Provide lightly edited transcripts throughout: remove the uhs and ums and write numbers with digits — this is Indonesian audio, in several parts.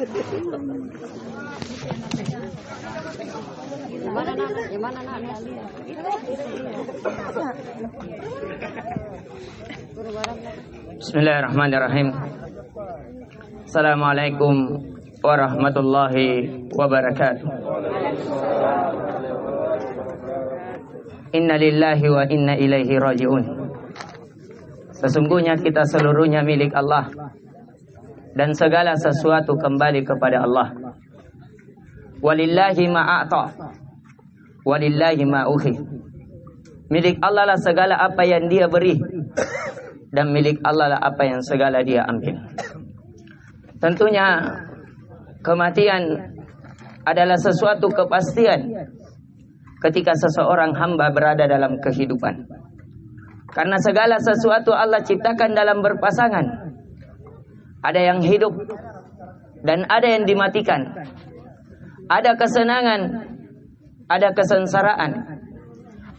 Bismillahirrahmanirrahim. Assalamualaikum warahmatullahi wabarakatuh. Inna lillahi wa inna ilaihi raji'un. Sesungguhnya kita seluruhnya milik Allah, dan segala sesuatu kembali kepada Allah. Walillahi ma'ata, walillahi ma'uhi. Milik Allah lah segala apa yang Dia beri, dan milik Allah lah apa yang segala Dia ambil. Tentunya kematian adalah sesuatu kepastian ketika seseorang hamba berada dalam kehidupan. Karena segala sesuatu Allah ciptakan dalam berpasangan. Ada yang hidup dan ada yang dimatikan. Ada kesenangan, ada kesengsaraan.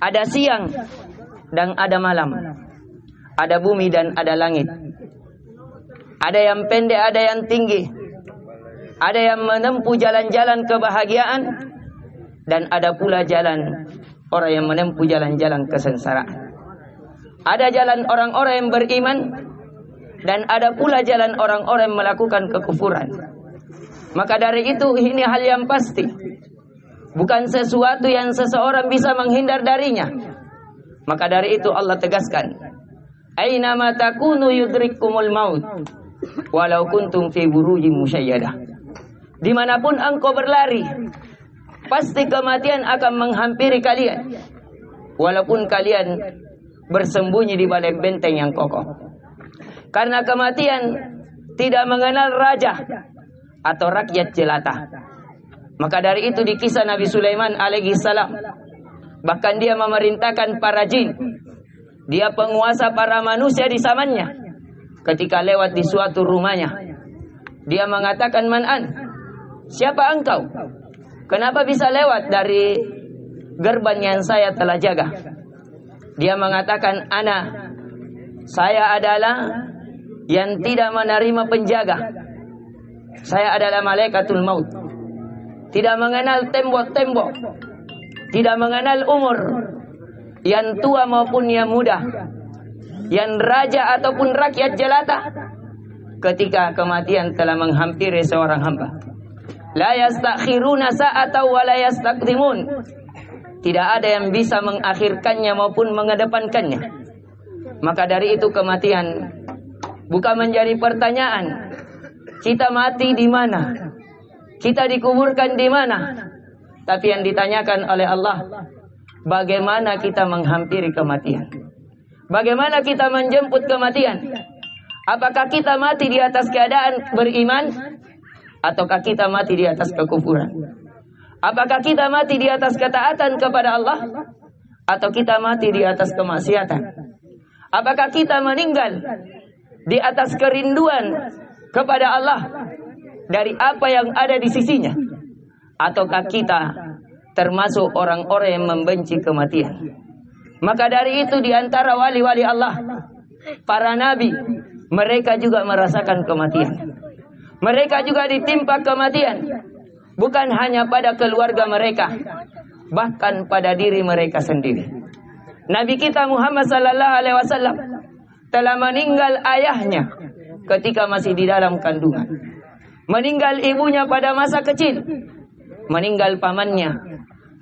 Ada siang dan ada malam. Ada bumi dan ada langit. Ada yang pendek, ada yang tinggi. Ada yang menempuh jalan-jalan kebahagiaan, dan ada pula jalan orang yang menempuh jalan-jalan kesengsaraan. Ada jalan orang-orang yang beriman, dan ada pula jalan orang-orang yang melakukan kekufuran. Maka dari itu ini hal yang pasti, bukan sesuatu yang seseorang bisa menghindar darinya. Maka dari itu Allah tegaskan, aina ma takunu yudrikkumul maut walau kuntum fi burujin musyayyadah. Dimanapun engkau berlari, pasti kematian akan menghampiri kalian, walaupun kalian bersembunyi di balik benteng yang kokoh. Karena kematian tidak mengenal raja atau rakyat jelata. Maka dari itu di kisah Nabi Sulaiman alaihi salam, bahkan dia memerintahkan para jin, dia penguasa para manusia di zamannya. Ketika lewat di suatu rumahnya, dia mengatakan, "Man-an, siapa engkau? Kenapa bisa lewat dari gerbang yang saya telah jaga?" Dia mengatakan, "Ana, saya adalah yang tidak menerima penjaga. Saya adalah malaikatul maut. Tidak mengenal tembok-tembok, tidak mengenal umur, yang tua maupun yang muda, yang raja ataupun rakyat jelata. Ketika kematian telah menghampiri seorang hamba, la yastakhiruna sa'atan wa la yastaqdimun." Tidak ada yang bisa mengakhirkannya maupun mengedepankannya. Maka dari itu kematian bukan menjadi pertanyaan, kita mati di mana, kita dikuburkan di mana. Tapi yang ditanyakan oleh Allah, bagaimana kita menghampiri kematian? Bagaimana kita menjemput kematian? Apakah kita mati di atas keadaan beriman, ataukah kita mati di atas kekufuran? Apakah kita mati di atas ketaatan kepada Allah, atau kita mati di atas kemaksiatan? Apakah kita meninggal di atas kerinduan kepada Allah dari apa yang ada di sisinya, ataukah kita termasuk orang-orang yang membenci kematian? Maka dari itu di antara wali-wali Allah, para nabi, mereka juga merasakan kematian. Mereka juga ditimpa kematian. Bukan hanya pada keluarga mereka, bahkan pada diri mereka sendiri. Nabi kita Muhammad sallallahu alaihi wasallam telah meninggal ayahnya ketika masih di dalam kandungan. Meninggal ibunya pada masa kecil. Meninggal pamannya.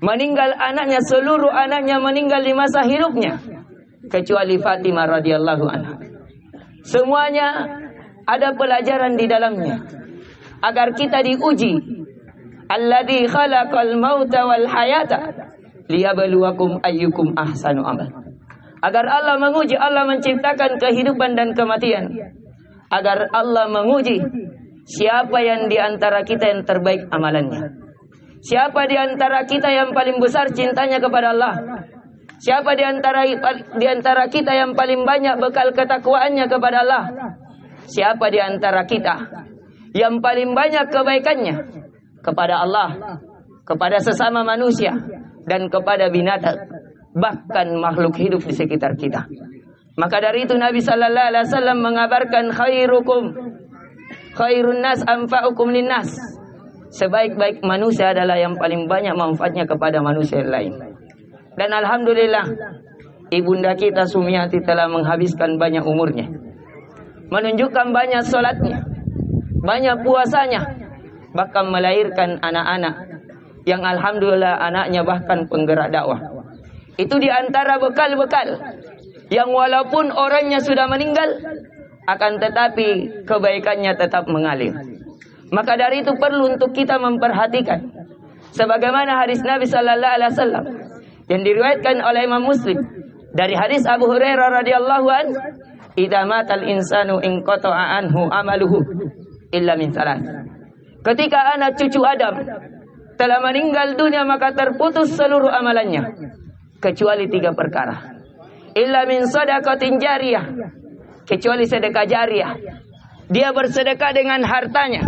Meninggal anaknya, seluruh anaknya meninggal di masa hidupnya, kecuali Fatimah radhiyallahu anha. Semuanya ada pelajaran di dalamnya, agar kita diuji. Alladzi khalaqal mauta wal hayata liyabluwakum ayyukum ahsanu amal. Agar Allah menguji, Allah menciptakan kehidupan dan kematian, agar Allah menguji siapa yang di antara kita yang terbaik amalannya. Siapa di antara kita yang paling besar cintanya kepada Allah? Siapa di antara kita yang paling banyak bekal ketakwaannya kepada Allah? Siapa di antara kita yang paling banyak kebaikannya kepada Allah, kepada sesama manusia, dan kepada binatang, bahkan makhluk hidup di sekitar kita? Maka dari itu Nabi sallallahu alaihi wasallam mengabarkan Khairun nas anfa'ukum linnas. Sebaik-baik manusia adalah yang paling banyak manfaatnya kepada manusia lain. Dan alhamdulillah, ibunda kita Sumiati telah menghabiskan banyak umurnya, menunjukkan banyak solatnya, banyak puasanya, bahkan melahirkan anak-anak yang alhamdulillah anaknya bahkan penggerak dakwah. Itu diantara bekal-bekal yang walaupun orangnya sudah meninggal, akan tetapi kebaikannya tetap mengalir. Maka dari itu perlu untuk kita memperhatikan, sebagaimana hadis Nabi Sallallahu Alaihi Wasallam yang diriwayatkan oleh Imam Muslim dari hadis Abu Hurairah radhiyallahu an, "Idza matal insanu inqata'a anhu amaluhu illa min salat." Ketika anak cucu Adam telah meninggal dunia, maka terputus seluruh amalannya kecuali 3 perkara. Illa min sadaqatin jariyah, kecuali sedekah jariah. Dia bersedekah dengan hartanya,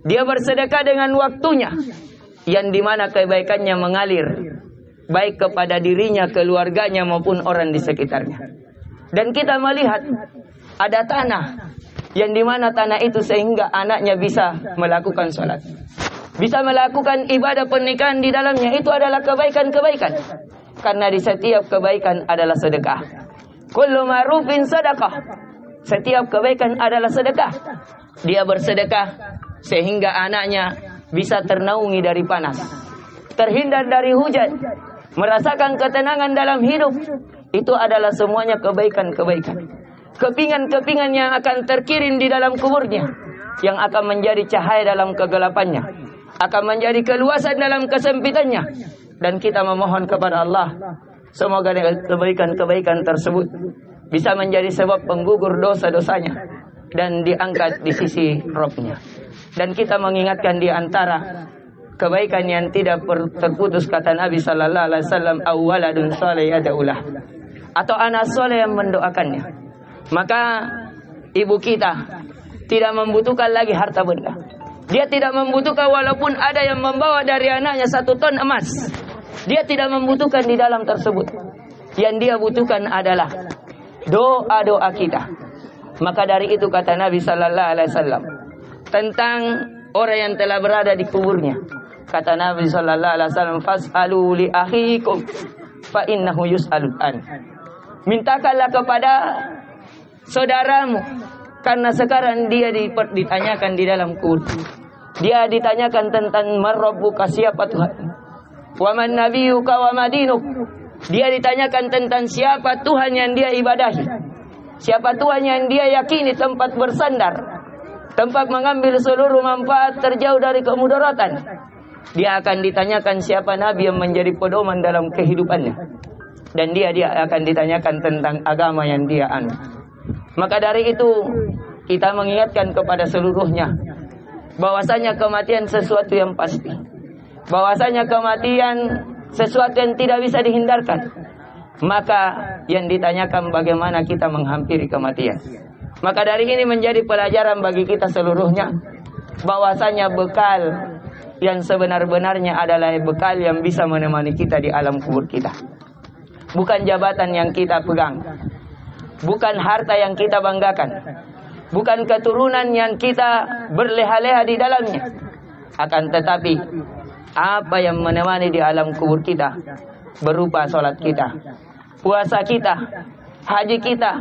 dia bersedekah dengan waktunya, yang dimana kebaikannya mengalir baik kepada dirinya, keluarganya maupun orang di sekitarnya. Dan kita melihat ada tanah yang dimana tanah itu sehingga anaknya bisa melakukan sholat, bisa melakukan ibadah pernikahan di dalamnya. Itu adalah kebaikan-kebaikan, karena di setiap kebaikan adalah sedekah. Kullu ma'rufin sedekah, setiap kebaikan adalah sedekah. Dia bersedekah sehingga anaknya bisa ternaungi dari panas, terhindar dari hujan, merasakan ketenangan dalam hidup. Itu adalah semuanya kebaikan-kebaikan. Kepingan-kepingan yang akan terkirim di dalam kuburnya, yang akan menjadi cahaya dalam kegelapannya, akan menjadi keluasan dalam kesempitannya. Dan kita memohon kepada Allah, semoga kebaikan-kebaikan tersebut bisa menjadi sebab penggugur dosa-dosanya dan diangkat di sisi Rabb-Nya. Dan kita mengingatkan di antara kebaikan yang tidak terputus, kata Nabi Sallallahu Alaihi Wasallam, "Awaladun saleh yad'ulah," atau anak soleh yang mendoakannya. Maka ibu kita tidak membutuhkan lagi harta benda. Dia tidak membutuhkan walaupun ada yang membawa dari anaknya 1 ton emas. Dia tidak membutuhkan di dalam tersebut. Yang dia butuhkan adalah doa-doa kita. Maka dari itu kata Nabi Sallallahu Alaihi Wasallam tentang orang yang telah berada di kuburnya. Kata Nabi Sallallahu Alaihi Wasallam, "Fas'alu li akhikum fa innahu yus'alun an." Mintakanlah kepada saudaramu, karena sekarang dia ditanyakan di dalam kubur. Dia ditanyakan tentang marabbuka, siapa Tuhan, wa man nabiyyuka wa madinuk. Dia ditanyakan tentang siapa Tuhan yang dia ibadahi, siapa Tuhan yang dia yakini tempat bersandar, tempat mengambil seluruh manfaat terjauh dari kemudaratan. Dia akan ditanyakan siapa nabi yang menjadi pedoman dalam kehidupannya, dan dia akan ditanyakan tentang agama yang dia anut. Maka dari itu kita mengingatkan kepada seluruhnya bahwasanya kematian sesuatu yang pasti, bahwasanya kematian sesuatu yang tidak bisa dihindarkan. Maka yang ditanyakan bagaimana kita menghampiri kematian. Maka dari ini menjadi pelajaran bagi kita seluruhnya, bahwasanya bekal yang sebenar-benarnya adalah bekal yang bisa menemani kita di alam kubur kita. Bukan jabatan yang kita pegang, bukan harta yang kita banggakan, bukan keturunan yang kita berleha-leha di dalamnya. Akan tetapi apa yang menemani di alam kubur kita berupa sholat kita, puasa kita, haji kita,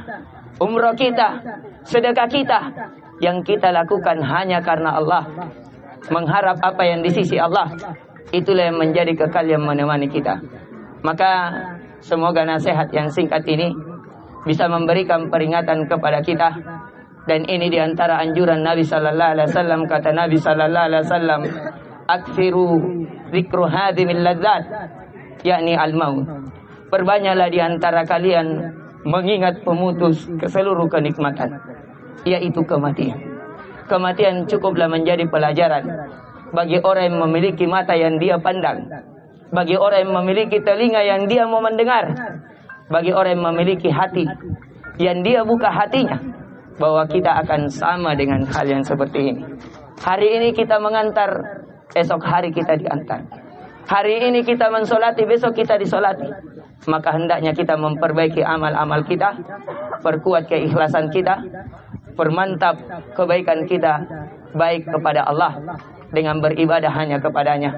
umroh kita, sedekah kita, yang kita lakukan hanya karena Allah, mengharap apa yang di sisi Allah. Itulah yang menjadi kekal yang menemani kita. Maka semoga nasihat yang singkat ini bisa memberikan peringatan kepada kita. Dan ini diantara anjuran Nabi Sallallahu Alaihi Wasallam. Kata Nabi Sallallahu Alaihi Wasallam, "Aktsiru dzikru hadhimil ladzat," yakni al-maut. Perbanyaklah diantara kalian mengingat pemutus ke seluruh kenikmatan, yaitu kematian. Kematian cukuplah menjadi pelajaran bagi orang yang memiliki mata yang dia pandang, bagi orang yang memiliki telinga yang dia mau mendengar, bagi orang yang memiliki hati yang dia buka hatinya, bahwa kita akan sama dengan hal yang seperti ini. Hari ini kita mengantar, esok hari kita diantar. Hari ini kita mensolati, besok kita disolati. Maka hendaknya kita memperbaiki amal-amal kita, perkuat keikhlasan kita, permantap kebaikan kita, baik kepada Allah dengan beribadah hanya kepadanya,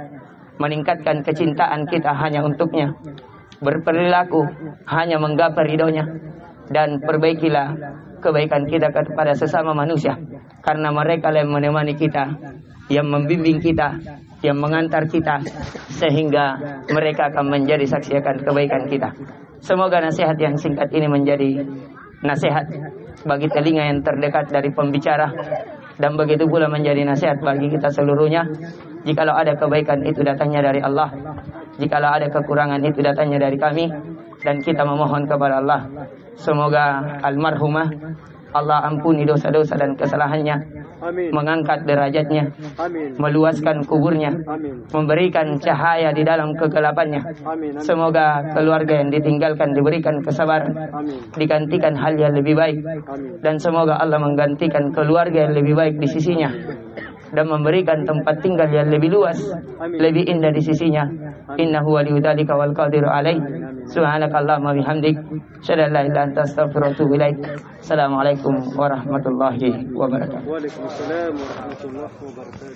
meningkatkan kecintaan kita hanya untuknya, berperilaku hanya menggapai ridhonya, dan perbaikilah kebaikan kita kepada sesama manusia, karena mereka yang menemani kita, yang membimbing kita, yang mengantar kita, sehingga mereka akan menjadi saksi akan kebaikan kita. Semoga nasihat yang singkat ini menjadi nasihat bagi telinga yang terdekat dari pembicara, dan begitu pula menjadi nasihat bagi kita seluruhnya. Jikalau ada kebaikan itu datangnya dari Allah, jikalau ada kekurangan itu datangnya dari kami, dan kita memohon kepada Allah, semoga almarhumah Allah ampuni dosa-dosa dan kesalahannya, amin, mengangkat derajatnya, amin, meluaskan kuburnya, amin, memberikan cahaya di dalam kegelapannya, amin, amin. Semoga keluarga yang ditinggalkan diberikan kesabaran, amin, digantikan hal yang lebih baik, amin, dan semoga Allah menggantikan keluarga yang lebih baik di sisinya, dan memberikan tempat tinggal yang lebih luas, amin, lebih indah di sisinya. Innahu waliyudzalika wal qadiru alaih. Subhanakallahumma bihamdik, asyhadu an la ilaha illa anta, astaghfiruka wa atubu ilaik. Assalamualaikum warahmatullahi wabarakatuh. Waalaikumsalam warahmatullahi wabarakatuh.